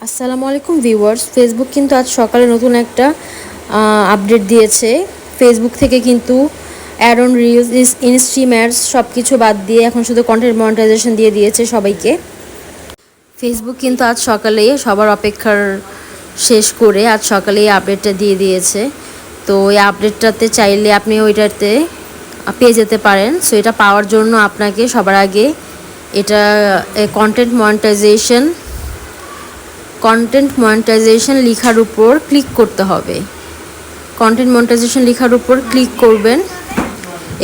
আসসালামু আলাইকুম viewers. Facebook কিন্তু আজ সকালে নতুন একটা আপডেট দিয়েছে। ফেসবুক থেকে কিন্তু অ্যাড অন রিলস, ইনস্ট্রিম সব কিছু বাদ দিয়ে এখন শুধু কন্টেন্ট মনিটাইজেশন দিয়ে দিয়েছে সবাইকে। ফেসবুক কিন্তু আজ সকালে সবার অপেক্ষার শেষ করে আজ সকালে এই আপডেটটা দিয়ে দিয়েছে। তো এই আপডেটটাতে চাইলে আপনি ওইটাতে পেয়ে যেতে পারেন। সো এটা পাওয়ার জন্য আপনাকে সবার আগে এটা কন্টেন্ট মনিটাইজেশন লেখার উপর ক্লিক করতে হবে। কন্টেন্ট মনিটাইজেশন লেখার উপর ক্লিক করবেন।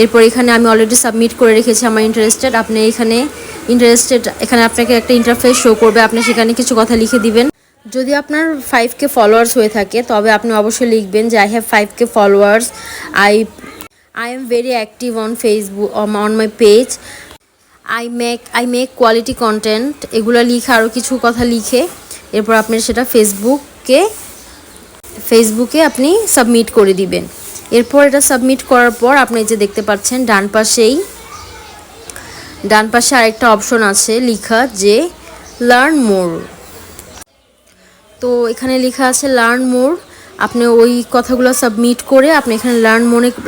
এরপর এখানে আমি অলরেডি সাবমিট করে রেখেছি আমার ইন্টারেস্টেড। আপনি এখানে আপনাকে একটা ইন্টারফেস শো করবে, আপনি সেখানে কিছু কথা লিখে দিবেন। যদি আপনার 5K ফলোয়ার্স হয়ে থাকে তবে আপনি অবশ্যই লিখবেন যে I have 5K followers, I I am very active on Facebook on my page, I make quality content, এগুলো লিখে আরও কিছু কথা লিখে এরপর আপনি সেটা ফেসবুকে আপনি সাবমিট করে দিবেন। এরপর এটা সাবমিট করার পর আপনি যে দেখতে পাচ্ছেন ডান পাশে আরেকটা অপশন আছে লেখা যে লার্ন মোর। তো এখানে লেখা আছে লার্ন মোর। আপনি ওই কথাগুলো সাবমিট করে আপনি এখানে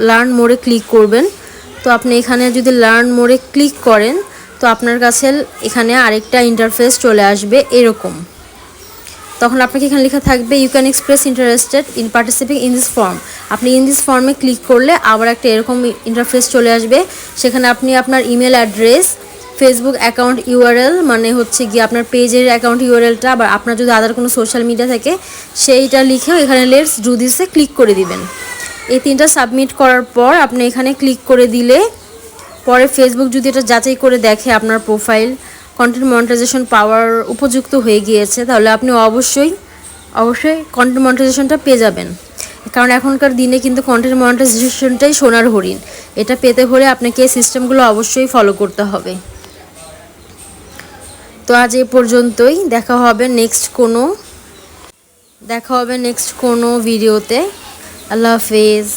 লার্ন মোরে ক্লিক করবেন। তো আপনি এখানে যদি লার্ন মোরে ক্লিক করেন তো আপনার কাছে এখানে আরেকটা ইন্টারফেস চলে আসবে এরকম। তখন আপনাকে এখানে লেখা থাকবে you can express interested in participating in this form. আপনি ইন দিস ফর্মে ক্লিক করলে আবার একটা এরকম ইন্টারফেস চলে আসবে। সেখানে আপনি আপনার email address, Facebook account URL মানে হচ্ছে গিয়ে আপনার পেজের অ্যাকাউন্ট ইউআরএলটা, আবার আপনার যদি আদার কোনো সোশ্যাল মিডিয়া থাকে সেইটা লিখেও এখানে লেটস ডু দিসে ক্লিক করে দিবেন। এই তিনটা সাবমিট করার পর আপনি এখানে ক্লিক করে দিলে পরে ফেসবুক যদি এটা যাচাই করে দেখে আপনার প্রোফাইল কন্টেন্ট মনিটাইজেশন পাওয়ার উপযুক্ত হয়ে গিয়েছে তাহলে আপনি অবশ্যই কন্টেন্ট মনিটাইজেশনটা পেয়ে যাবেন। কারণ এখনকার দিনে কিন্তু কন্টেন্ট মনিটাইজেশনটাই সোনার হরিণ। এটা পেতে হলে আপনাকে এই সিস্টেমগুলো অবশ্যই ফলো করতে হবে। তো আজ এই পর্যন্তই। দেখা হবে নেক্সট কোনো ভিডিওতে। আল্লাহ হাফেজ।